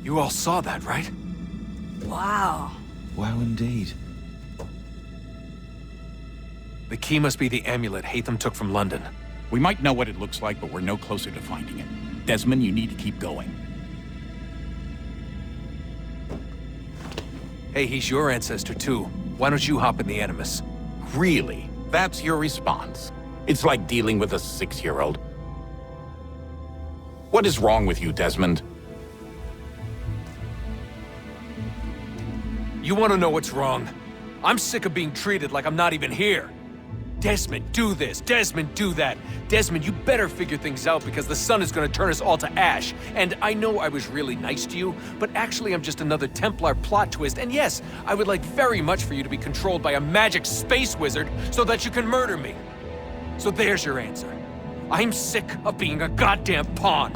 You all saw that, right? Wow. Wow, indeed. The key must be the amulet Haytham took from London. We might know what it looks like, but we're no closer to finding it. Desmond, you need to keep going. Hey, he's your ancestor too. Why don't you hop in the Animus? Really? That's your response? It's like dealing with a 6-year-old. What is wrong with you, Desmond? You want to know what's wrong? I'm sick of being treated like I'm not even here. Desmond, do this. Desmond, do that. Desmond, you better figure things out because the sun is going to turn us all to ash. And I know I was really nice to you, but actually I'm just another Templar plot twist. And yes, I would like very much for you to be controlled by a magic space wizard so that you can murder me. So there's your answer. I'm sick of being a goddamn pawn.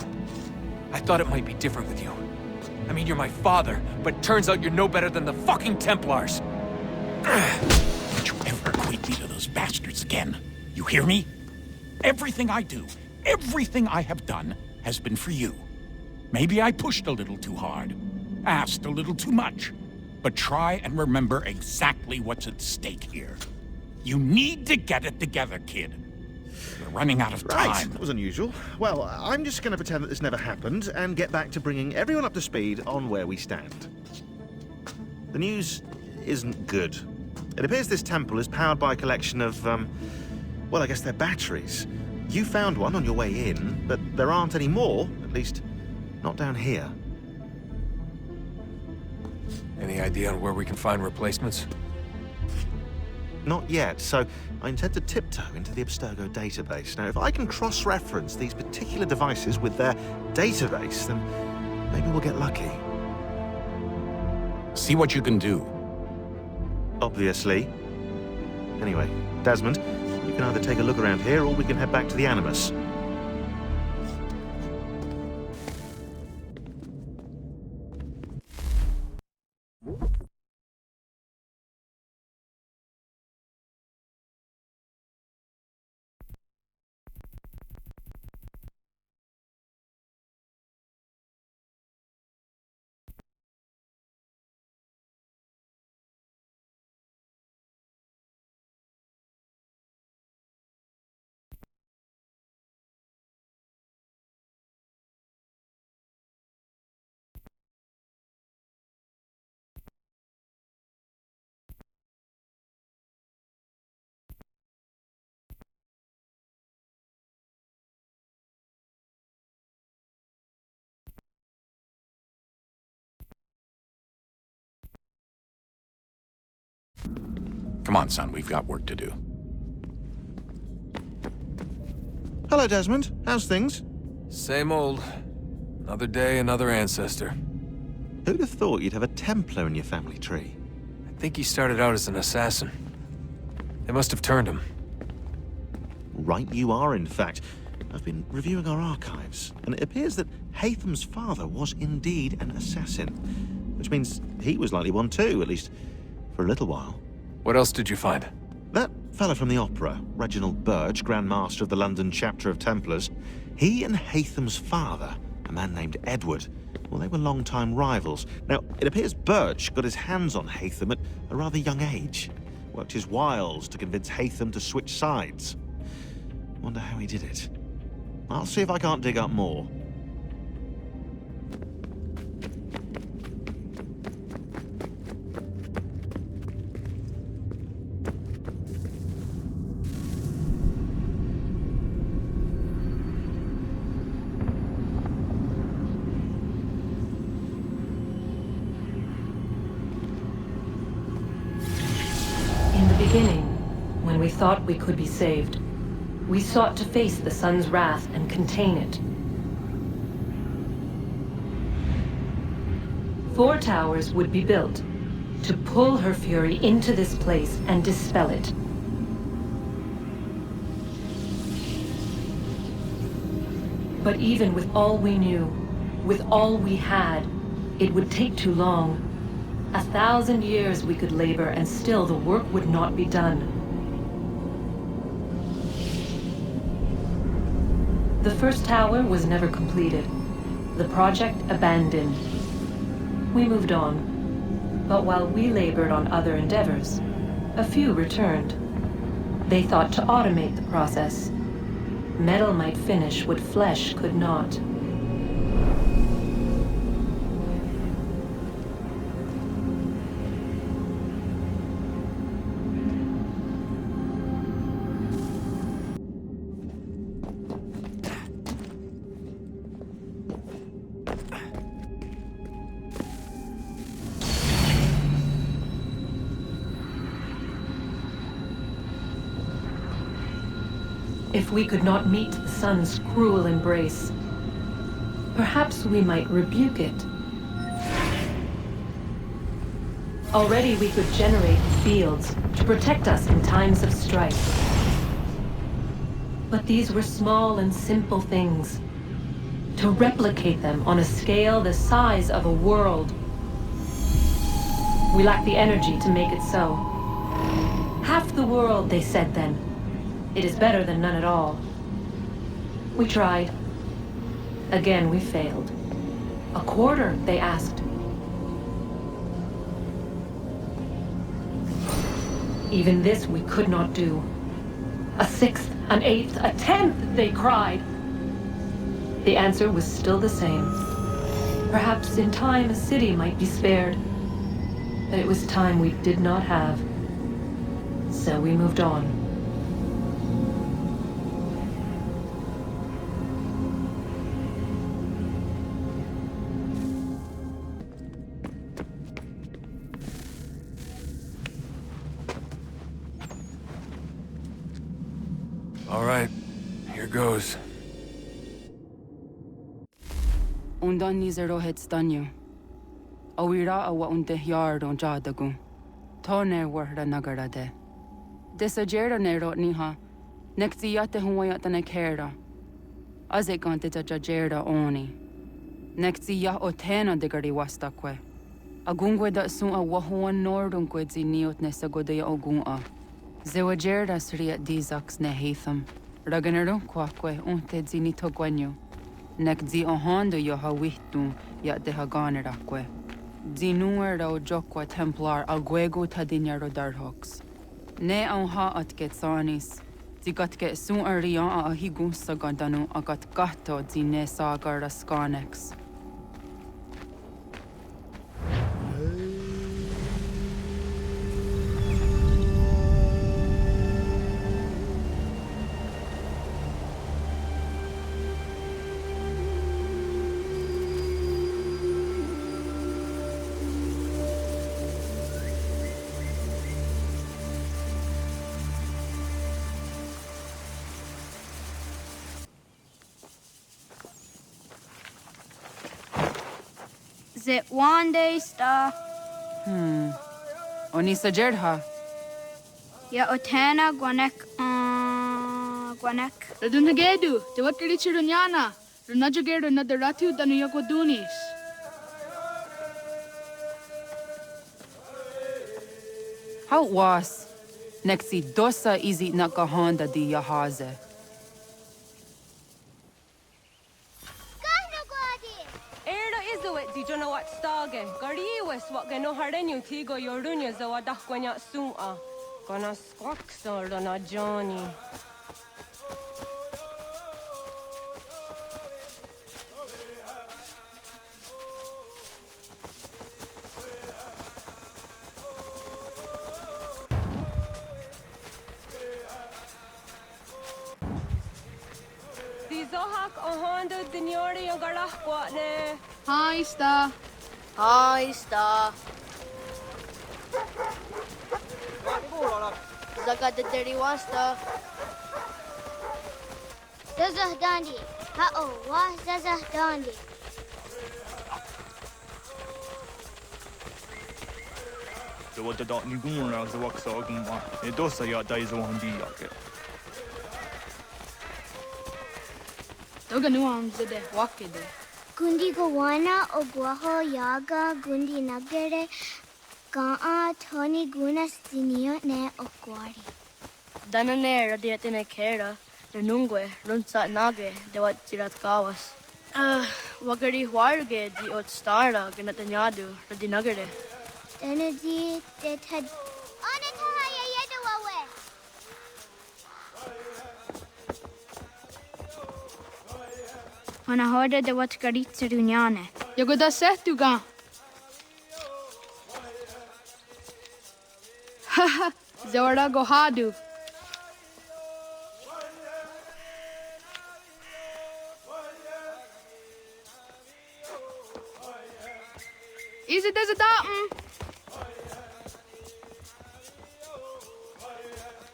I thought it might be different with you. I mean, you're my father, but turns out you're no better than the fucking Templars. Don't you ever equate me to those bastards again. You hear me? Everything I do, everything I have done, has been for you. Maybe I pushed a little too hard, asked a little too much, but try and remember exactly what's at stake here. You need to get it together, kid. We're running out of time. Right, that was unusual. Well, I'm just going to pretend that this never happened and get back to bringing everyone up to speed on where we stand. The news isn't good. It appears this temple is powered by a collection of, well, I guess they're batteries. You found one on your way in, but there aren't any more, at least not down here. Any idea on where we can find replacements? Not yet, so I intend to tiptoe into the Abstergo database. Now, if I can cross-reference these particular devices with their database, then maybe we'll get lucky. See what you can do. Obviously. Anyway, Desmond, you can either take a look around here or we can head back to the Animus. Come on, son, we've got work to do. Hello, Desmond. How's things? Same old. Another day, another ancestor. Who'd have thought you'd have a Templar in your family tree? I think he started out as an assassin. They must have turned him. Right you are, in fact. I've been reviewing our archives, and it appears that Haytham's father was indeed an assassin. Which means he was likely one too, at least for a little while. What else did you find? That fella from the opera, Reginald Burge, Grand Master of the London chapter of Templars, he and Haytham's father, a man named Edward, well, they were long-time rivals. Now, it appears Burge got his hands on Haytham at a rather young age. Worked his wiles to convince Haytham to switch sides. Wonder how he did it. I'll see if I can't dig up more. In the beginning, when we thought we could be saved, we sought to face the sun's wrath and contain it. 4 towers would be built to pull her fury into this place and dispel it. But even with all we knew, with all we had, it would take too long. 1,000 years we could labor and still the work would not be done. The first tower was never completed. The project abandoned. We moved on. But while we labored on other endeavors, a few returned. They thought to automate the process. Metal might finish what flesh could not. If we could not meet the sun's cruel embrace, perhaps we might rebuke it. Already we could generate fields to protect us in times of strife. But these were small and simple things. To replicate them on a scale the size of a world, we lack the energy to make it so. Half the world, they said then. It is better than none at all. We tried. Again, we failed. A quarter, they asked. Even this we could not do. A sixth, an eighth, a tenth, they cried. The answer was still the same. Perhaps in time a city might be spared. But it was time we did not have. So we moved on. All right, here goes. Undan ni zero het stanyu. Awira awa unte yard on jadagu. Tone warda nagara de. Desajera ne rotniha. Nekti yate huwayat ne kera. Azekante tajajera oni. Nekti ya otena de gari wastakwe. Agungwe da sun a wahuan nordun kwedzi niot ne sagodaya ogun'a. Zewajerda sriat dizax ne Hatham. Raganarun kwakwe unte zini togwanyu. Nek zi ohondo yo hawihtun yat de haganerakwe. Zinuer o jokwa templar agwego tadinyaro darhox. Ne on ha at getsanis. Zigat get sun arian a higun sagandanu agat gato zine sagar raskanex. Is it one day star? Oni sajerha. Ya otana gwanek gwanek. Radunagedu, te wakarichi runyana. Runajagedu na daratu danu yakodunis. How was? Nexi dosa izi nakahanda di yahaze. Di jono wat stage, gari wes wat geno hardenyu tigo yorunya zawadah kwanya sum'a. Gana squawk sort on a Johnny. Di zohak ohondo dinyori yung garah kwatne. Hi, Star. Hi, Star. Zakat dari wasta. Zazah dandi. Ha'o wa zazah dandi. Det var ni gårna så också agumma. Det då så jag där så han diake. Toga nuam zede wakide. Gundi Gowana Oguaho Yaga Gundi Nagere Gaa Tony Gunas Dinio Ne Okwari. Danane radiate ne kera. Renungwe runsa nage de wat jirat kawas. Wagari Warge, the old star, Ganatanyadu, or the Nagare. Energy that had. On it, Haya Yedawawe. Ona hoda de wat garitsa dunyane. Yago da sehtuga. Haha, Zora Gohadu. Is it as a datum?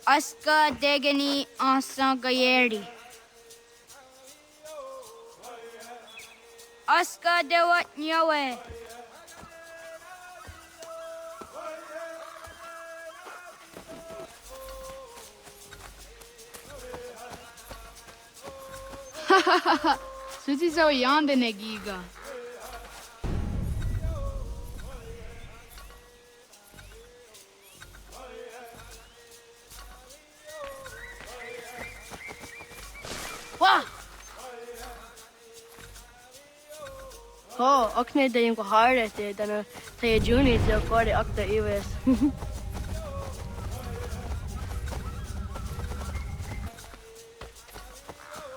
Aska degani asa gayeri. Aska dewat nyawe. Susi so yande negiga. Wah! Oh, Okne de yung kuhare te, dana tayo Juni te kore akta iwes.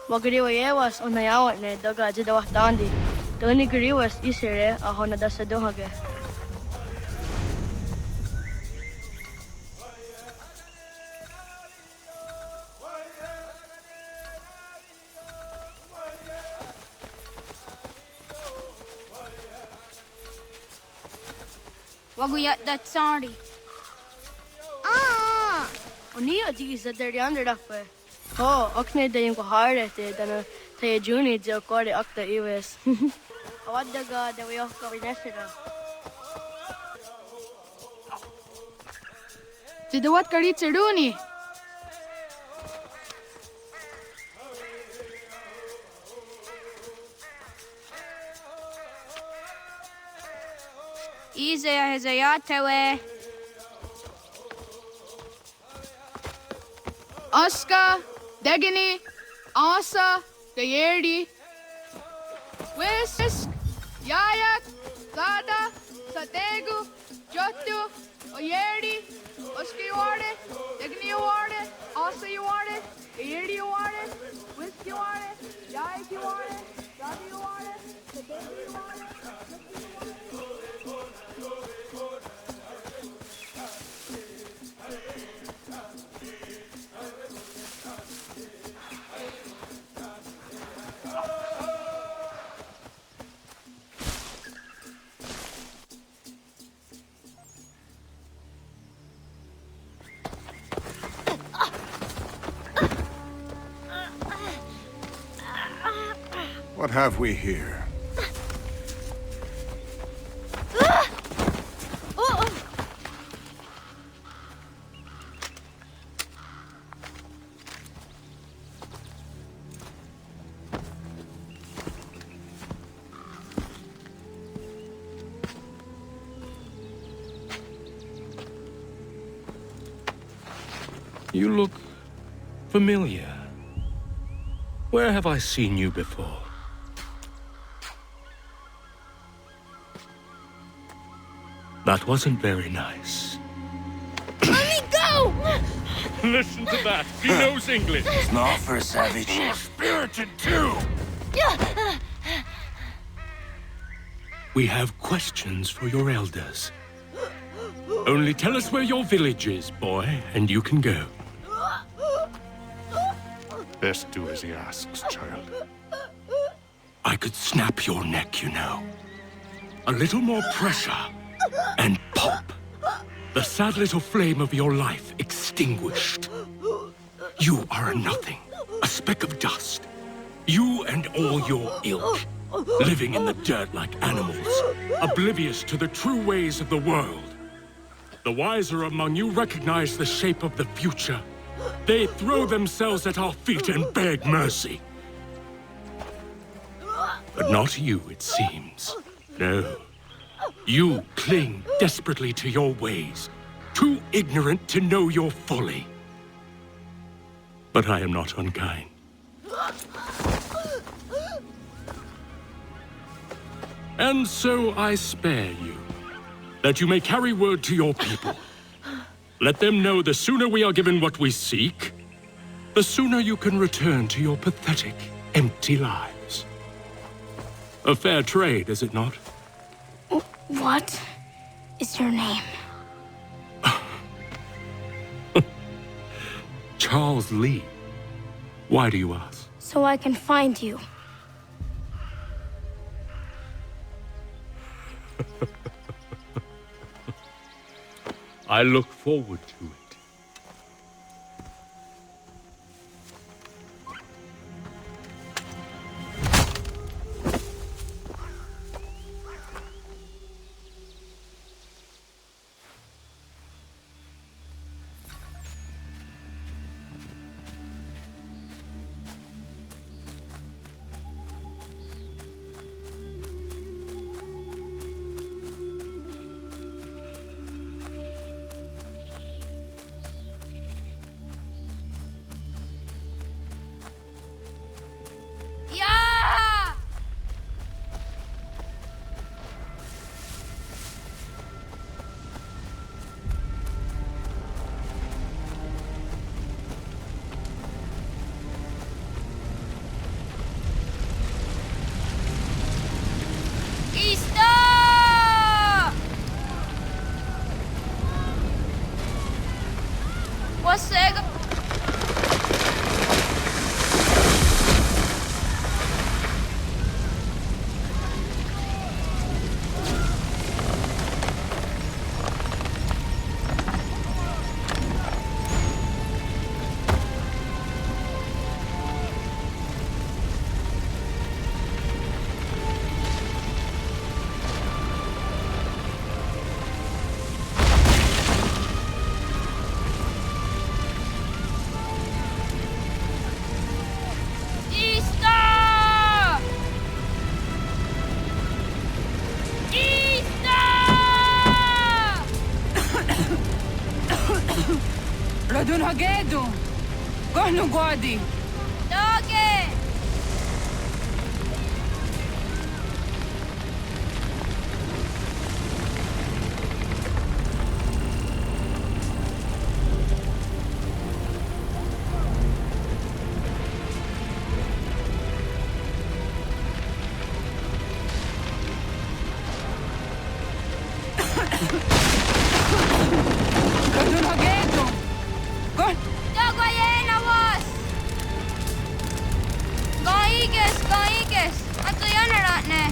Wagariwa yewas onayawat ne daga jidawah dandi. Doni gariwas isere aho na dasa dohage. Waguyat that sorry. Oniya di isa dari under dakwe. Oh, Okne de yung kuhare te, dana tayo Juni te kore akta iwes. Awad daga dawayo ka winesira. Jidawat garitsa duni. Izaya hezayatewe. Aska, Degani, Asa, Gayerdi, Wisk, Yayak, Zada, Sategu, Jotu, Oyerdi, Oski Warde, Degani Warde, Asa Warde, Gayerdi Warde, Wisk Warde, Yayak Warde, Zada Warde, Sategu Warde. What have we here? You look familiar. Where have I seen you before? That wasn't very nice. Let me go! Listen to that. He knows English. It's not for a savage. You're spirited too. We have questions for your elders. Only tell us where your village is, boy, and you can go. Best do as he asks, child. I could snap your neck, you know. A little more pressure, and pop. The sad little flame of your life extinguished. You are a nothing, a speck of dust. You and all your ilk, living in the dirt like animals, oblivious to the true ways of the world. The wiser among you recognize the shape of the future. They throw themselves at our feet and beg mercy. But not you, it seems. No. You cling desperately to your ways, too ignorant to know your folly. But I am not unkind. And so I spare you, that you may carry word to your people. Let them know the sooner we are given what we seek, the sooner you can return to your pathetic, empty lives. A fair trade, is it not? What is your name? Charles Lee. Why do you ask? So I can find you. I look forward to it. Radun Hagedu! Gohnu Guadi! Doge! Radun Hagedu! Gon! Dogoyena was! Goiges! Atu yanaratne!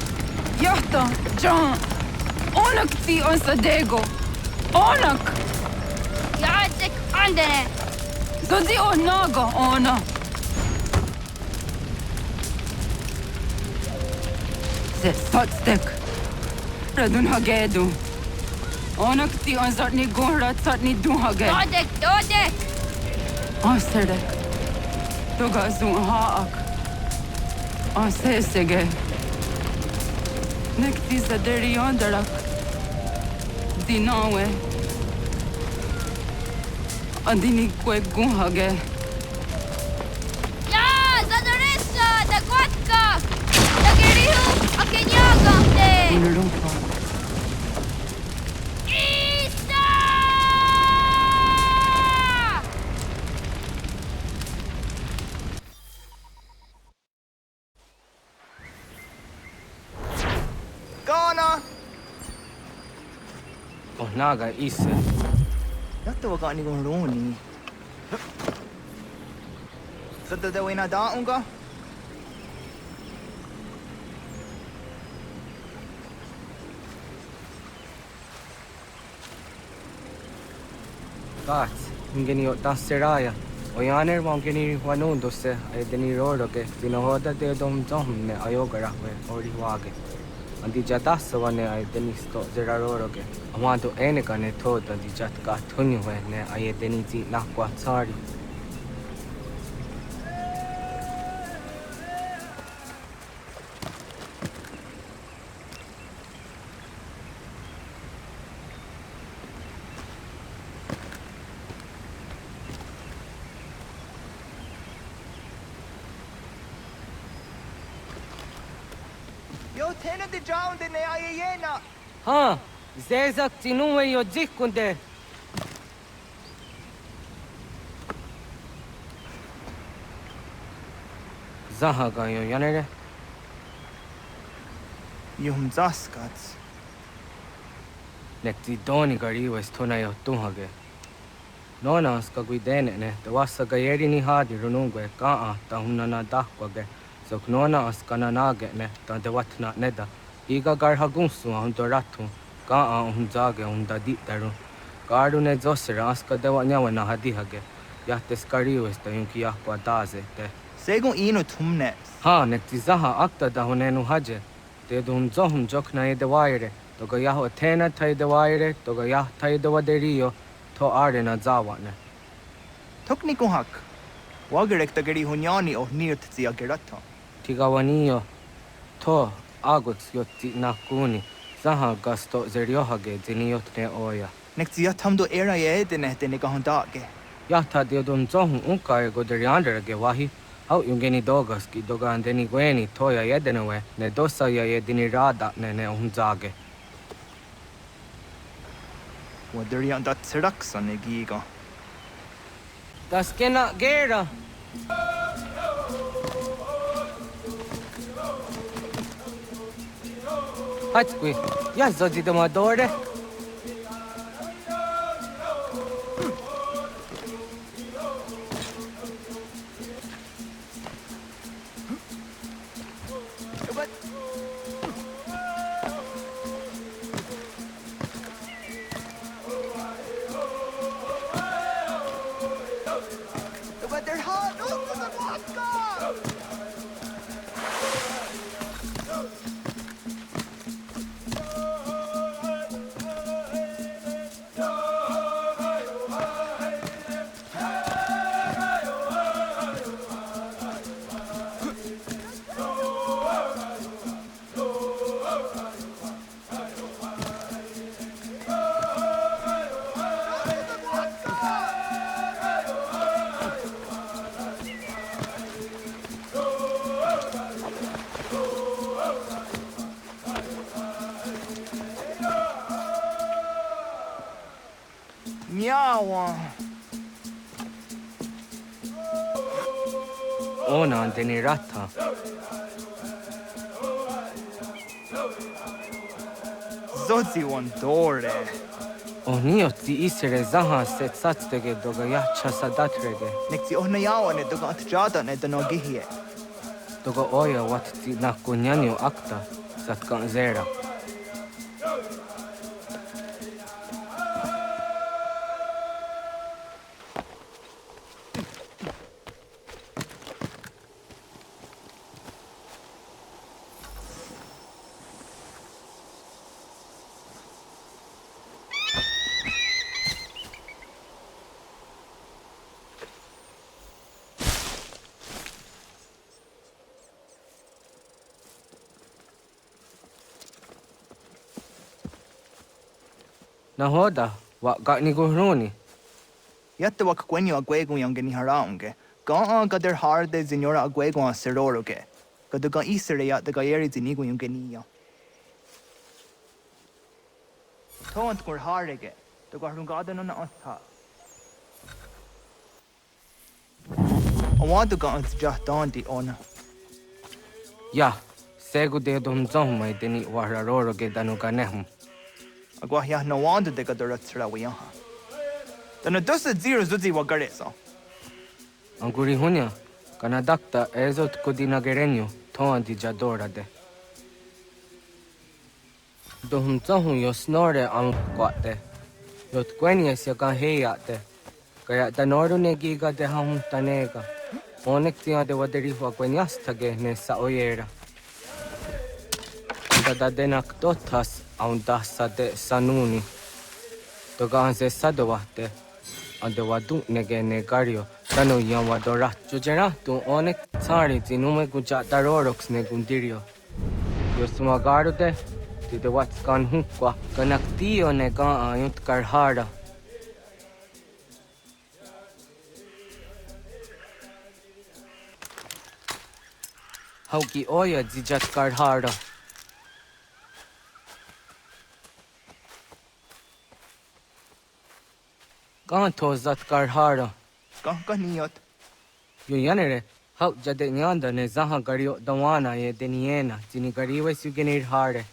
Yahta! John! Onak ti on Sadego! Onak! Yajik andene! Zodi onaga ona! Ze sotstek! Radun Hagedu! Onak ti on zartni gunrat zartni duhage! Dodek! Aserdek! Tuga zun haak! Asesege! Nekti zaderi ondarak! Dinawe! Adini kwe gunhage! Ya! Zadoressa! Dagwatka! Dagirihu! Akenyagante! Unarumpa! Naga ise. Yatta wakani con Roni. Sada da wena da unga. Gat, ingeni otta seraya. Oyaner mongeni wanundo se edeni rodo ke tinohoda de dom ne ayogara we ori wage. Andi jatas wane ay denisto zeraroroge. Amado ene kane thoda di jatka thuni we ne ay deniti nakwa tsari. Yo tena de drown de ne ayena. Ha, zezak tinuwe yo jikunde. Zaha ga yo yanere. Yum zaskats. Nekti doni gari wes tona yo tuhage. Nona ska guidene ne, te wassa ga yeri ni hadi runungwe kaa ta hunana dahkwage. Sok nona askana nage ne, ta de watna neda. Iga gar hagunsu ahun doratu, kaa ahun zage ahun dadi daru. Garu ne zosera aska dewa nyawa na hadihage. Yahtes gari wes ta yunki yahkwa daze te. Segun inu tumne. Ha, nekti zaha akta da hunenu haje. Te dun zohun jokna e de waire. Toga yaho tena tai de waire, toga yah tai de waderio. To are na zawane. Tokni kuhak. Wagerek ta geri hunyani o nirt zia gerata. Tigawanio. To aguts yotti nakuni. Zaha gasto zeriohage ziniotne oya. Nekzia tamdo era ye dene dene gahondage. Yahta diodun zohun unka e goderianderage wahi. Au yungeni dogas ki dogan deni gweni toya yedenewe ne dosa ya yedini rada ne unzage. Waderian dat seraksa ne giga. Das kena gera. Hatskui, ja zodi de madore. Miawa. Ona deni rata. Zodzi wan dore. Onio ti isere zaha set satstege doga yacha sadatrege. Nekzi ohna yawa ne doga atjada ne danogihie. Doga oya wat ti nakunyanyo akta satkan zera. Nahoda, wa gani guhruni. Yatte wak kwenyo agwego yangeni haraunge. Ga gader harde zinora agwego a seroroge. Gaduga isere ya de gayeri zinigo yangenia. Toant kur harege. Doga rungada no na otha. Awaduga ant jahtandi ona. Ya, segu de dum zomai deni wararoroge danuga nehum. Agwa ya no wanda de gadora tsrawiyaha. Dana dosa zero zuzi wagaresa. Anguri hunya, kana dakta ezot kodina gerenyo, toan di jadora de. Dohum zohun yo snore am kwate. Yot kwenyes ya ka heyate. Kaya danoru ne giga de ham tanega. Onek tia de waderi wa kwenyas tage ne sa oyera. Dada denak dotas aun dasa de sanuni. Dogan se sadowate. Ande wadu nege negario. Tano yan wadora. Jujera tu onek tsari zinume guja darorox ne gundirio. Yosumagaru de. Tide wats kan hukwa. Kanak tio ne ga ayunt karhara. Hauki oya zijat karhara. Kan to zat kar hara. Ka niot. Yo yanere. Hau jade nyanda ne zaha gario dawana ye deniena. Jini gariwe sugenir hare.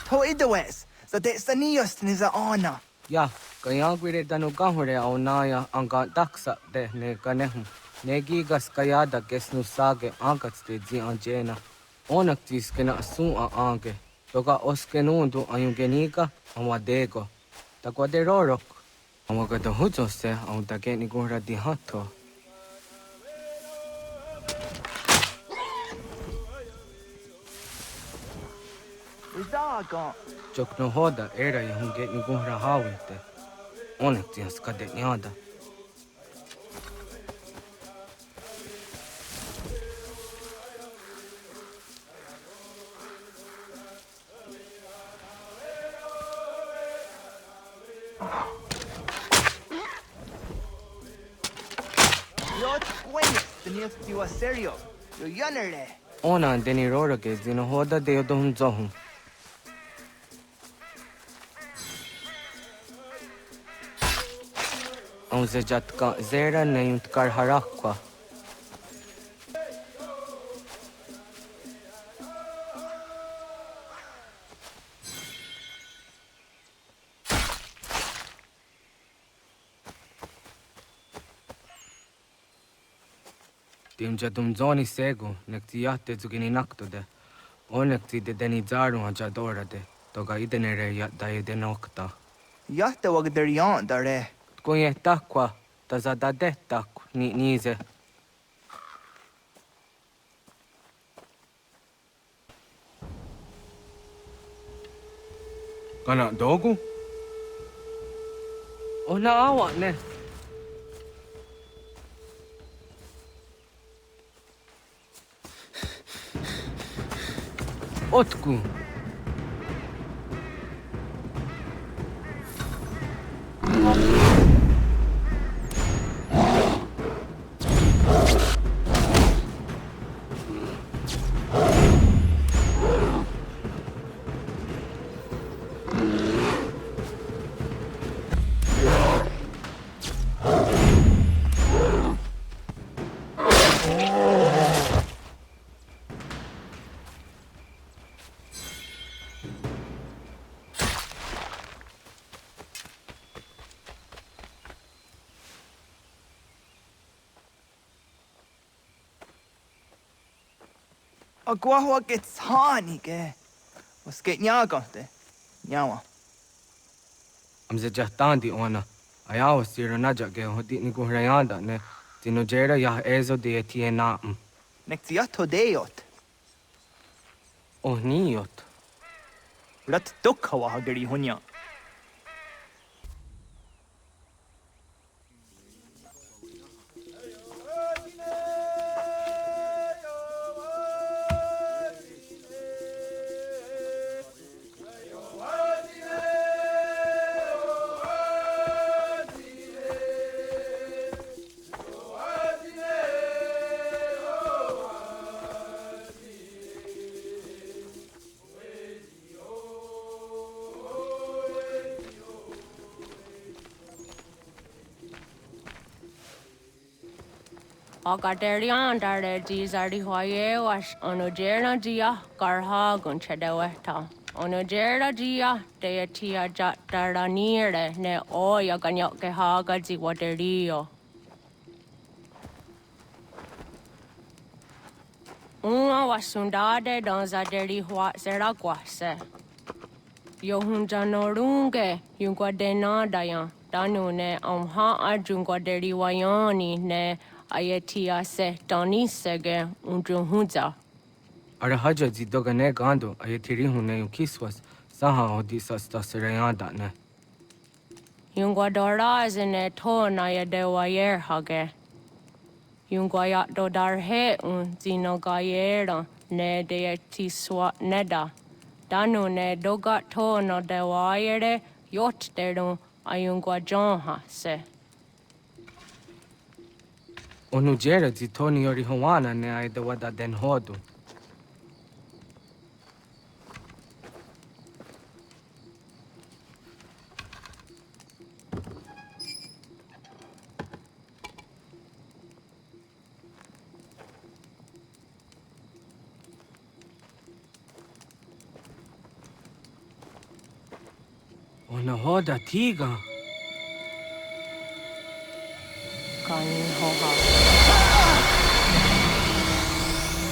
To idawes. Za de sanios ni za ana. Ya, kaya gwire danu gahure au naya anga daksa de ne ganehum. Negi gas kaya da gesnu sage angats de zi anjena. Onak tis kena asu a ange. Toga oskenundu ayungenika amadego. Takwa de rorok. Amagada hujo se au dageni gura di hato. Uzaga. Jok no hoda era ya hunge ni gura hawinte. Onak tis kade nyada. Tiwa serio. Yo yanere. Ona deni rora ke zino hoda de yodum zohum. On se jatka zera ne yuntkar harakwa. Timja dumzoni segu, nekti jahte zugini naktode. Onekti de deni zaru haja dorade. Toga idenere jahta idenokta. Jahte wagderian dare. Kun jehtakwa, tazada dehtak ni nize. Kana dogu? Ona awa ne. Otku. Agua ke tsani ke. Was ke nyaga de. Nyawa. Amze jahtandi ona. Ayawa siro naja ge hodi ni guhrayanda ne. Tino jera ya ezo de etiena. Nektiato deot. Oh niot. Rat dukha wa hagari hunya. Agaderian dare jizari hoye was onojera jia karha gunchedeweta. Onojera jia deatia jatara nire ne oya ganyoke haga ziwaderio. Uma wasundade donzaderi hua zeraguase. Yohunjanorunge yungwadenadayan danune amha ajungwaderi wayani ne Ayatia se Doni Sege Unjunhuza. Arahaja zidogane gando ayatiri hune yukiswas saha odisas tasirayanda ne. Yungwadora zine to na yadewayer hage. Yungwayat dodar he un zinogayera ne deetiswa neda. Danu ne dogat to no dewayere yot deru ayungwajonha se. Onujera zitoni yori hawana ne aidawada den hodu. na hoda tiga. Kanin hoha.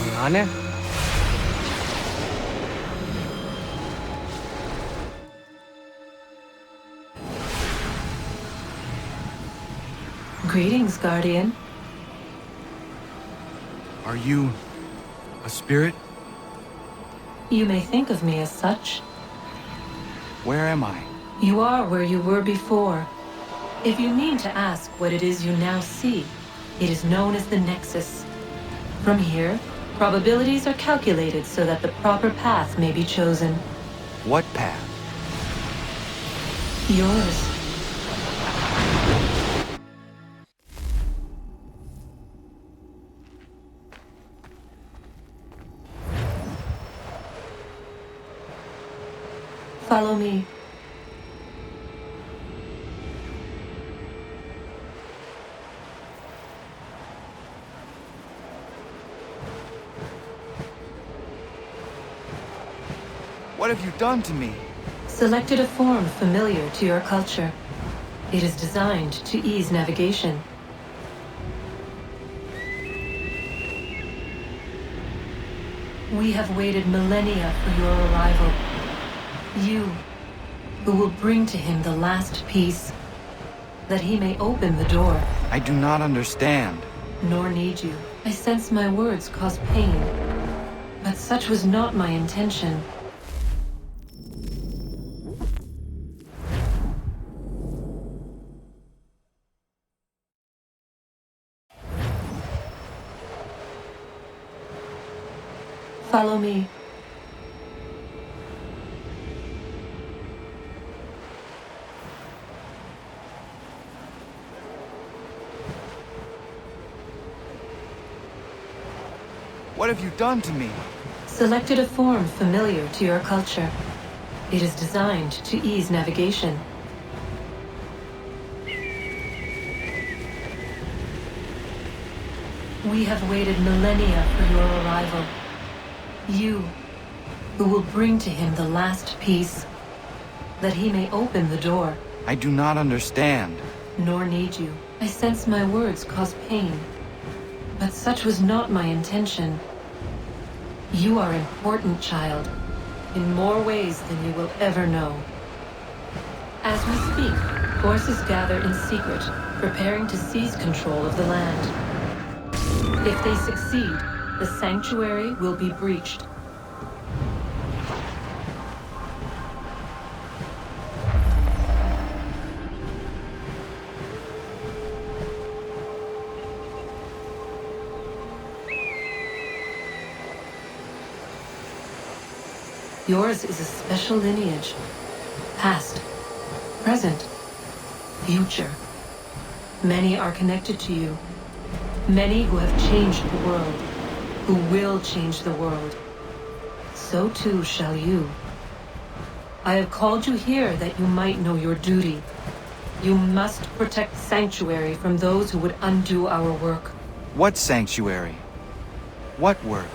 Oyane? Greetings, Guardian. Are you a spirit? You may think of me as such. Where am I? You are where you were before. If you mean to ask what it is you now see, it is known as the Nexus. From here, probabilities are calculated so that the proper path may be chosen. What path? Yours. Follow me. What have you done to me? Selected a form familiar to your culture. It is designed to ease navigation. We have waited millennia for your arrival. You, who will bring to him the last piece, that he may open the door. I do not understand. Nor need you. I sense my words cause pain, but such was not my intention. Follow me. What have you done to me? Selected a form familiar to your culture. It is designed to ease navigation. We have waited millennia for your arrival. You, who will bring to him the last piece, that he may open the door. I do not understand. Nor need you. I sense my words cause pain, but such was not my intention. You are important, child, in more ways than you will ever know. As we speak, forces gather in secret, preparing to seize control of the land. If they succeed, the sanctuary will be breached. Yours is a special lineage. Past, present, future. Many are connected to you. Many who have changed the world, who will change the world. So too shall you. I have called you here that you might know your duty. You must protect Sanctuary from those who would undo our work. What sanctuary? What work?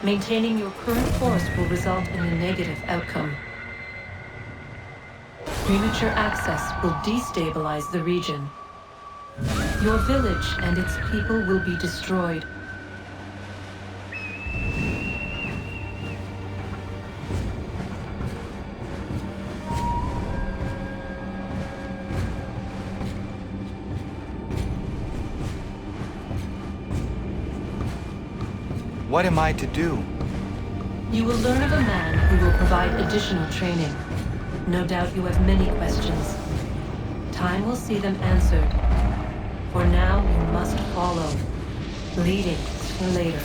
Maintaining your current force will result in a negative outcome. Premature access will destabilize the region. Your village and its people will be destroyed. What am I to do? You will learn of a man who will provide additional training. No doubt you have many questions. Time will see them answered. For now, you must follow. Leading is for later.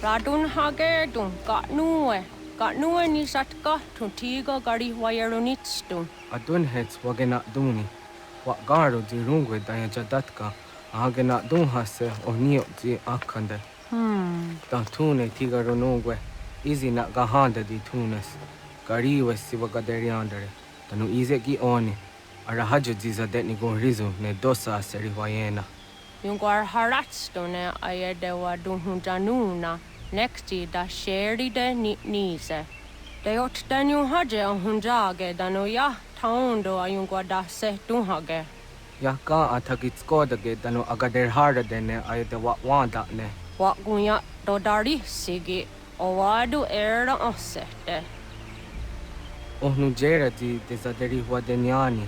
Radun hagerdun, got nue ni satka, tuntigo gari wayerunitstun. Adun hets wagena duni. Wa garo di rungwe daya jadatka. Agena dun hase o nio di akande. Da tune tigaro nungwe. Izi na gahanda di tunes. Gariwe siwa gaderiandere. Tanu ize gi oni. Arahajo zizadet ni gorizo ne dosa aseri wayena. Yungar haratstone ayedewa dunhunjanuna. Nexti da sheri de nise. De ot danu haje a hunjage danu ya taundo ayungwa da se dunhage. Ya ka atakitskoda danu agader harda dene ayedewa wanda ne. Wa gunya dodari sigi owadu era osete. Ohnu jera di desaderi huadenyani.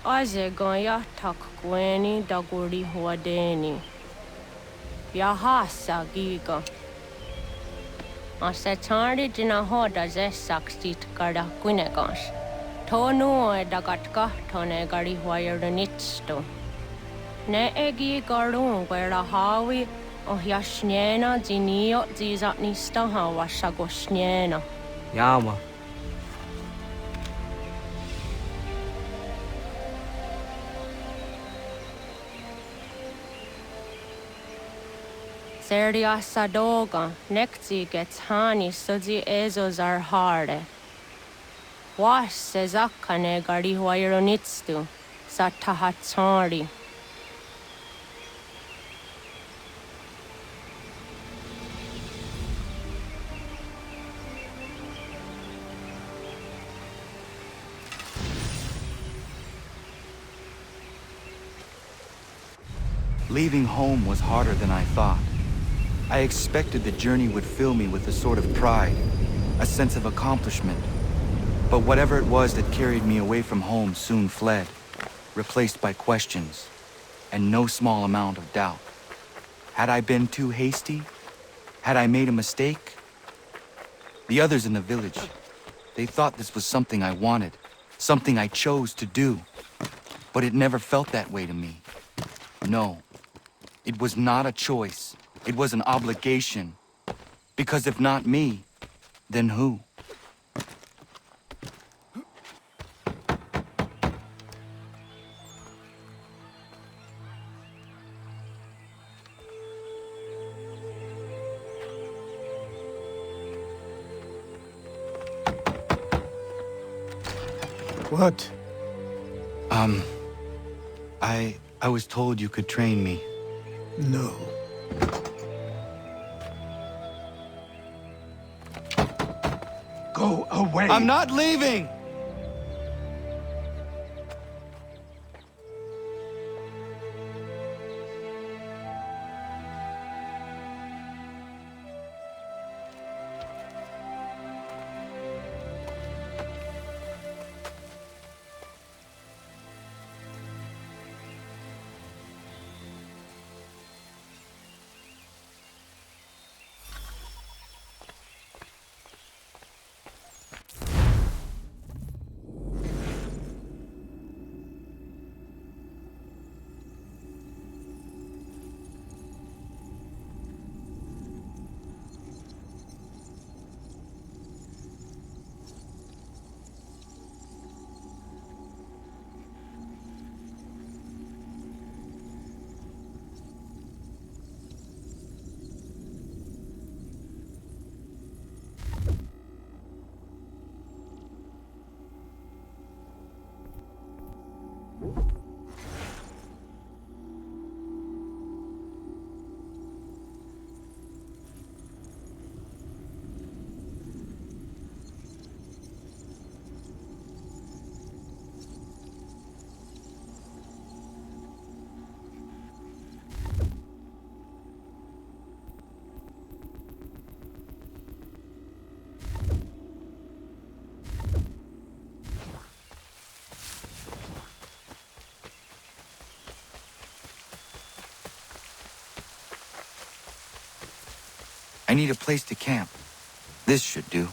Aze gaya tak gweni daguri huadeni. Yahasa giga. Ase tari jina hoda ze sakstit kada kunegas. Tonu e dagatka tone gari huayernitsto. Ne egi garun gwera hawi o yashnena zinio zizatnista hawa shagoshnena. Yama. Serdia sadoga, nekti gets hani sudzi ezos are harde. Was sezakane gari huayronitstu, satahatsari. Leaving home was harder than I thought. I expected the journey would fill me with a sort of pride, a sense of accomplishment. But whatever it was that carried me away from home soon fled, replaced by questions, and no small amount of doubt. Had I been too hasty? Had I made a mistake? The others in the village, they thought this was something I wanted, something I chose to do. But it never felt that way to me. No, it was not a choice. It was an obligation. Because if not me, then who? What? I was told you could train me. No. Go away! I'm not leaving! I need a place to camp. This should do.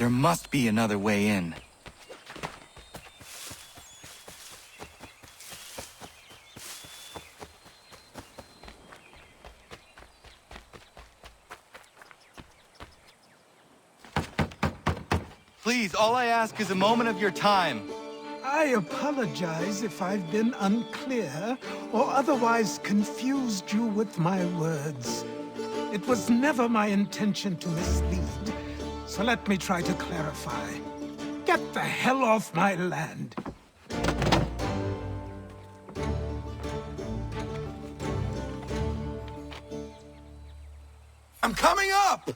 There must be another way in. Please, all I ask is a moment of your time. I apologize if I've been unclear or otherwise confused you with my words. It was never my intention to mislead, so let me try to clarify. Get the hell off my land. I'm coming up!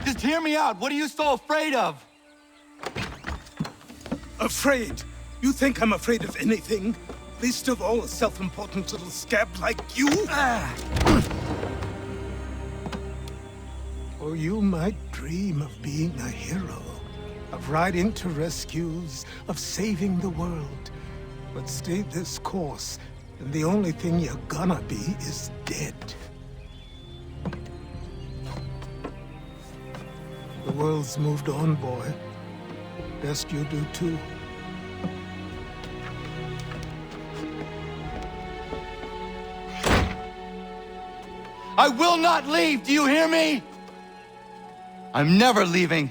Just hear me out. What are you so afraid of? Afraid? You think I'm afraid of anything? Least of all a self-important little scab like you? Or you might dream of being a hero, of riding to rescues, of saving the world. But stay this course, and the only thing you're gonna be is dead. The world's moved on, boy. Best you do too. I will not leave, do you hear me? I'm never leaving.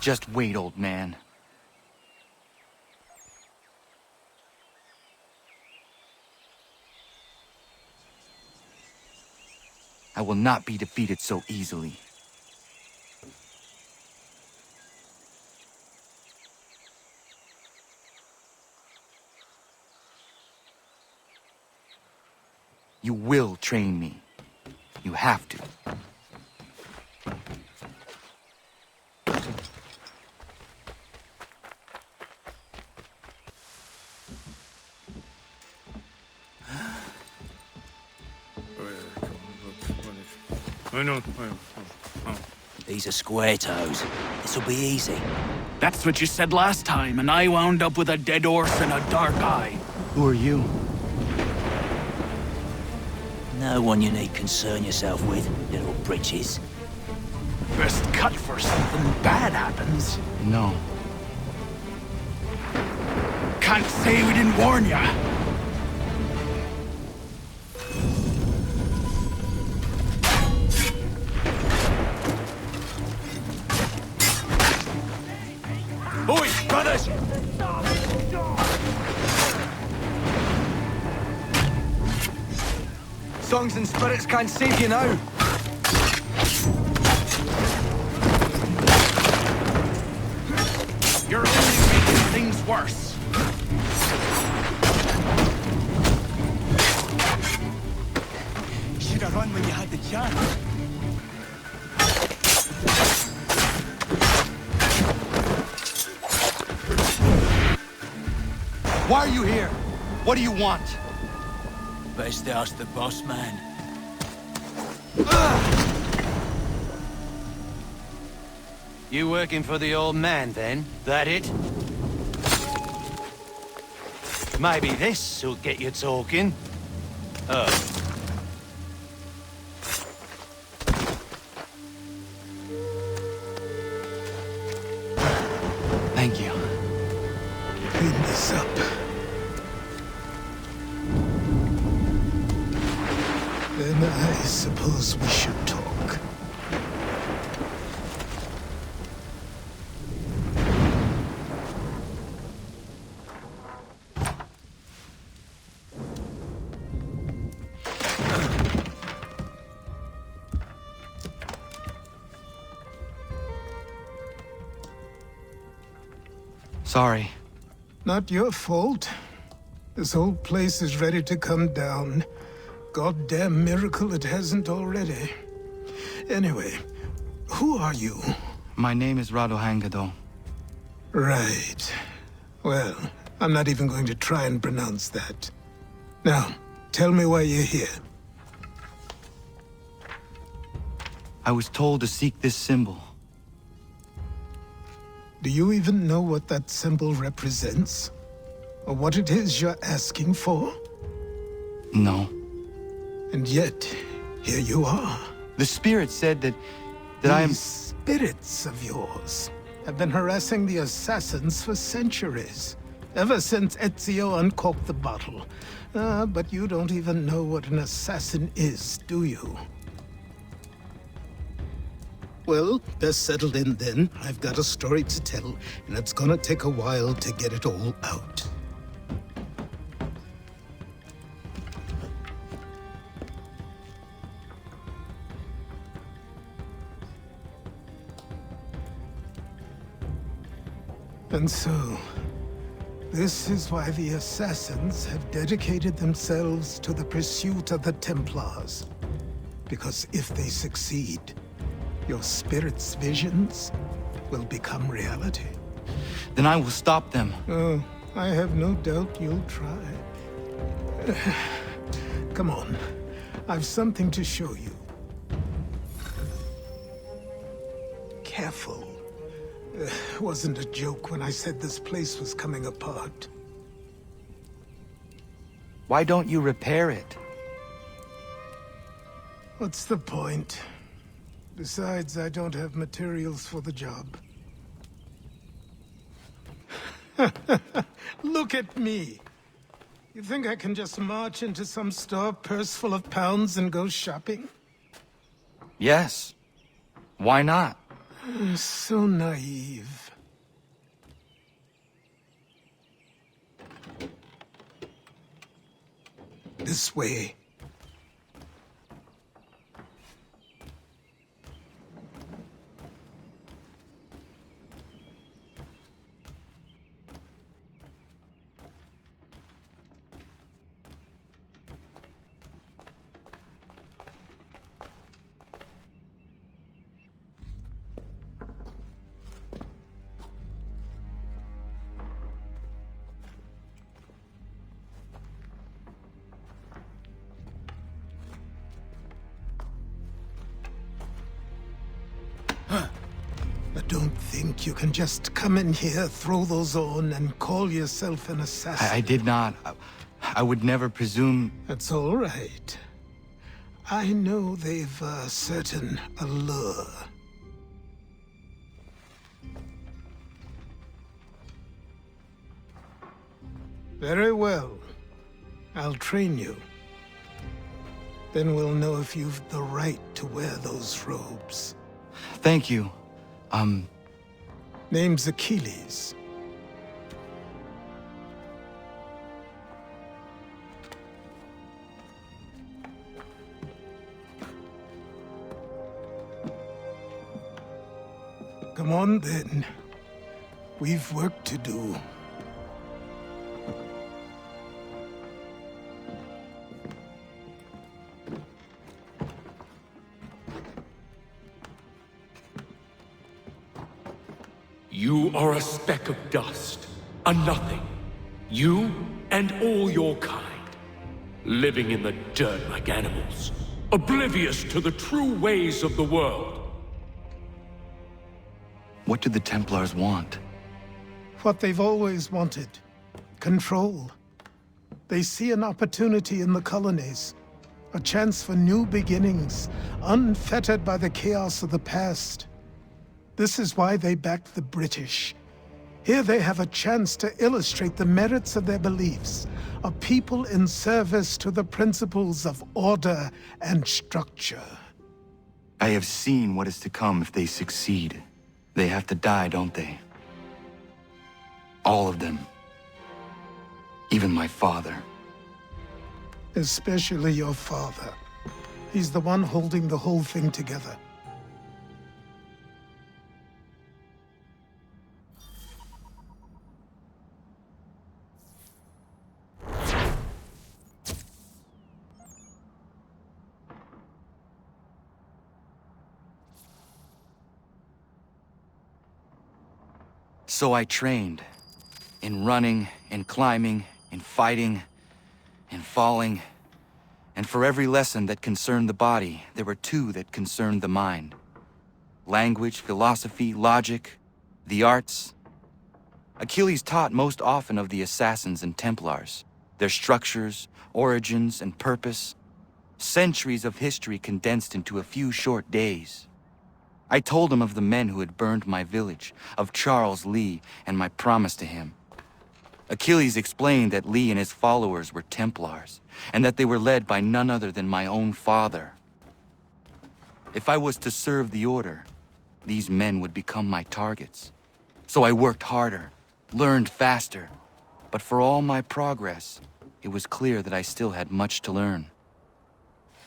Just wait, old man. I will not be defeated so easily. You will train me. You have to. These are square toes. This'll be easy. That's what you said last time, and I wound up with a dead horse and a dark eye. Who are you? No one you need concern yourself with, little britches. Best cut for something bad happens. No. Can't say we didn't warn ya. Oi, brothers! Songs and spirits can't save you now. You're only making things worse. Should have run when you had the chance. Why are you here? What do you want? Best ask the boss man. You working for the old man, then? That it? Maybe this'll get you talking. Oh. Thank you. Clean this up. Then I suppose we should talk. Sorry. Not your fault. This whole place is ready to come down. Goddamn miracle it hasn't already. Anyway, who are you? My name is Radohangado. Right. Well, I'm not even going to try and pronounce that. Now, tell me why you're here. I was told to seek this symbol. Do you even know what that symbol represents? Or what it is you're asking for? No. And yet, here you are. The spirit said that I am... These spirits of yours have been harassing the assassins for centuries. Ever since Ezio uncorked the bottle. But you don't even know what an assassin is, do you? Well, best settled in then. I've got a story to tell, and it's gonna take a while to get it all out. And so, this is why the Assassins have dedicated themselves to the pursuit of the Templars. Because if they succeed, your spirit's visions will become reality. Then I will stop them. Oh, I have no doubt you'll try. Come on, I've something to show you. Careful. Wasn't a joke when I said this place was coming apart. Why don't you repair it? What's the point? Besides, I don't have materials for the job. Look at me! You think I can just march into some store, purse full of pounds, and go shopping? Yes. Why not? So naive. This way. Don't think you can just come in here, throw those on, and call yourself an assassin. I did not. I would never presume... That's all right. I know they've a certain allure. Very well. I'll train you. Then we'll know if you've the right to wear those robes. Thank you. Name's Achilles. Come on, then. We've work to do. You are a speck of dust, a nothing. You and all your kind, living in the dirt like animals, oblivious to the true ways of the world. What do the Templars want? What they've always wanted. Control. They see an opportunity in the colonies. A chance for new beginnings, unfettered by the chaos of the past. This is why they backed the British. Here they have a chance to illustrate the merits of their beliefs, a people in service to the principles of order and structure. I have seen what is to come if they succeed. They have to die, don't they? All of them. Even my father. Especially your father. He's the one holding the whole thing together. So I trained. In running, in climbing, in fighting. and falling. And for every lesson that concerned the body, there were two that concerned the mind. Language, philosophy, logic, the arts. Achilles taught most often of the Assassins and Templars, their structures, origins, and purpose. Centuries of history condensed into a few short days. I told him of the men who had burned my village, of Charles Lee, and my promise to him. Achilles explained that Lee and his followers were Templars, and that they were led by none other than my own father. If I was to serve the Order, these men would become my targets. So I worked harder, learned faster, but for all my progress, it was clear that I still had much to learn.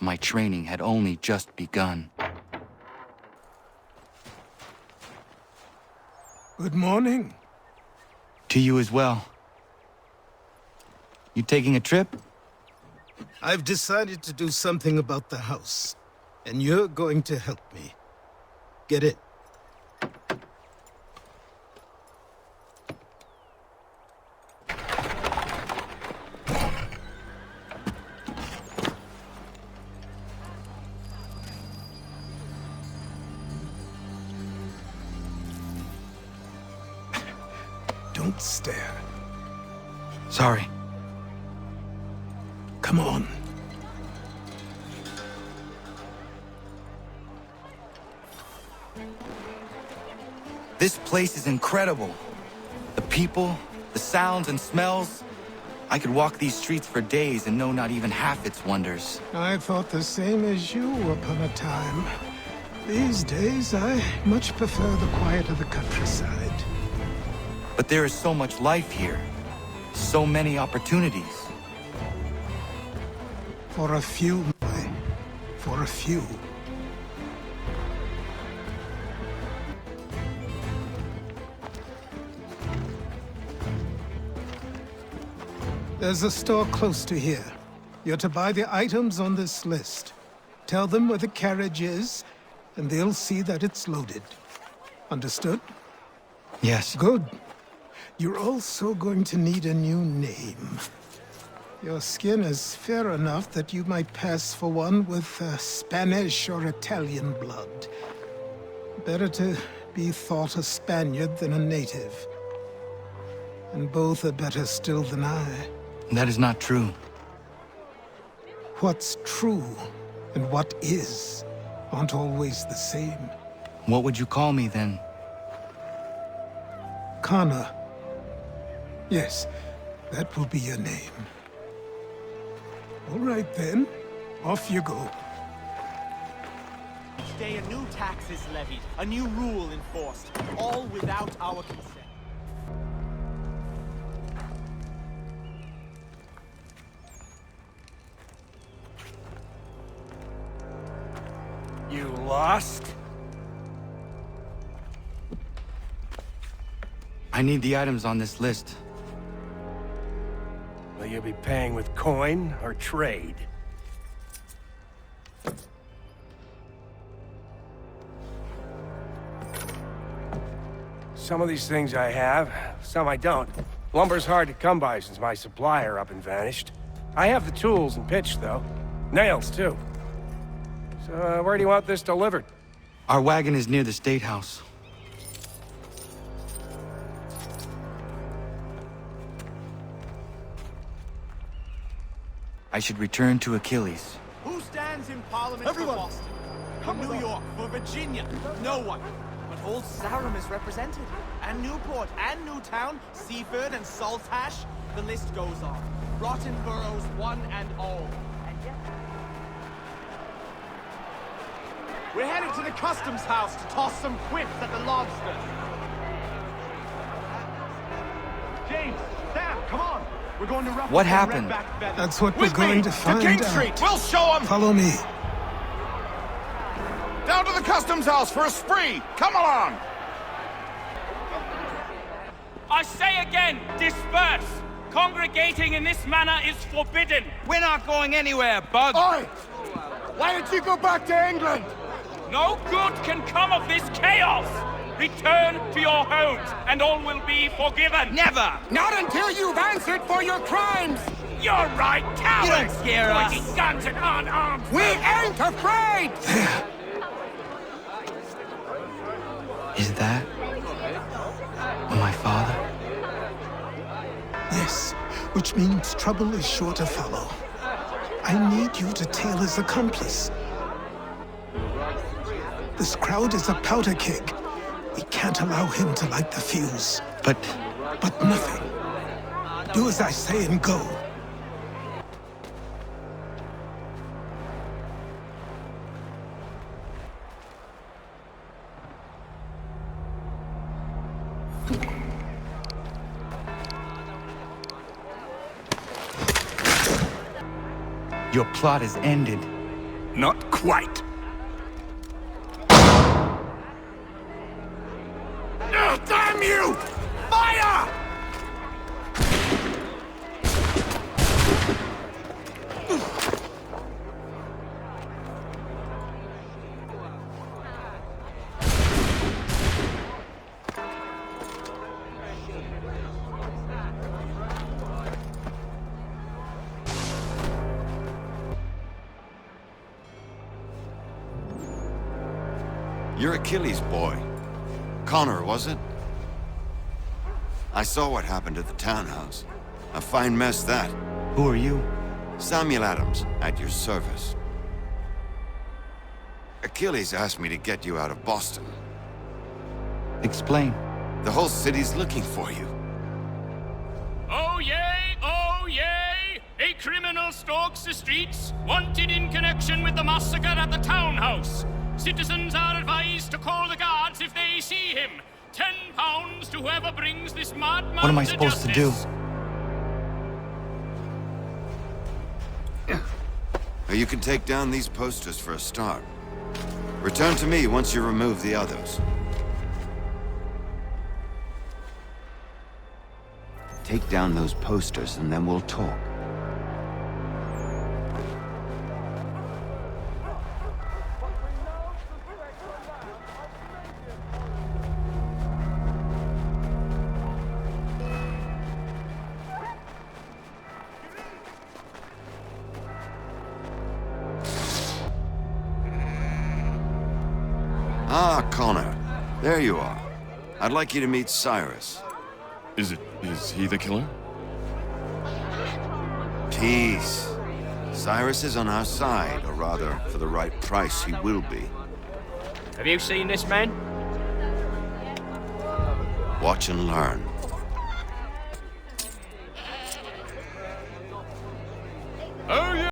My training had only just begun. Good morning. To you as well. You taking a trip? I've decided to do something about the house, and you're going to help me. Get it? Don't stare. Sorry. Come on. This place is incredible. The people, the sounds and smells. I could walk these streets for days and know not even half its wonders. I thought the same as you upon a time. These days, I much prefer the quiet of the countryside. But there is so much life here. So many opportunities. For a few, boy. For a few. There's a store close to here. You're to buy the items on this list. Tell them where the carriage is, and they'll see that it's loaded. Understood? Yes. Good. You're also going to need a new name. Your skin is fair enough that you might pass for one with Spanish or Italian blood. Better to be thought a Spaniard than a native. And both are better still than I. That is not true. What's true and what is aren't always the same. What would you call me then? Connor. Yes, that will be your name. All right then, off you go. Each day a new tax is levied, a new rule enforced, all without our consent. You lost? I need the items on this list. Will you be paying with coin or trade? Some of these things I have, some I don't. Lumber's hard to come by since my supplier up and vanished. I have the tools and pitch, though. Nails, too. So, where do you want this delivered? Our wagon is near the State House. I should return to Achilles. Who stands in Parliament for Boston? For New York? For Virginia? No one. But Old Sarum is represented. And Newport, and Newtown, Seaford, and Saltash. The list goes on. Rotten boroughs, one and all. And yet... We're headed to the customs house to toss some quips at the lobsters. James, Sam, come on. We're going to ruffle What happened? That's what we're going to find King out. Street. We'll show them. Follow me. Down to the customs house for a spree. Come along. I say again, disperse. Congregating in this manner is forbidden. We're not going anywhere, Bug. Oi! Why don't you go back to England? No good can come of this chaos. Return to your homes, and all will be forgiven. Never! Not until you've answered for your crimes! You're right, cowards! You don't scare us. Pointing guns at unarmed. We ain't afraid! Is that my father? Yes, which means trouble is sure to follow. I need you to tail his accomplice. This crowd is a powder keg. We can't allow him to light the fuse. But nothing. Do as I say and go. Your plot is ended. Not quite. Oh, damn you! Fire! You're Achilles' boy. Connor, was it? I saw what happened at the townhouse. A fine mess, that. Who are you? Samuel Adams, at your service. Achilles asked me to get you out of Boston. Explain. The whole city's looking for you. Oh yay! Oh yay! A criminal stalks the streets, wanted in connection with the massacre at the townhouse. Citizens are advised to call the guards if they see him. £10 to whoever brings this madman What am I supposed to do? You can take down these posters for a start. Return to me once you remove the others. Take down those posters and then we'll talk. Ah, Connor. There you are. I'd like you to meet Cyrus. Is he the killer? Peace. Cyrus is on our side, or rather, for the right price, he will be. Have you seen this man? Watch and learn. Oh yeah!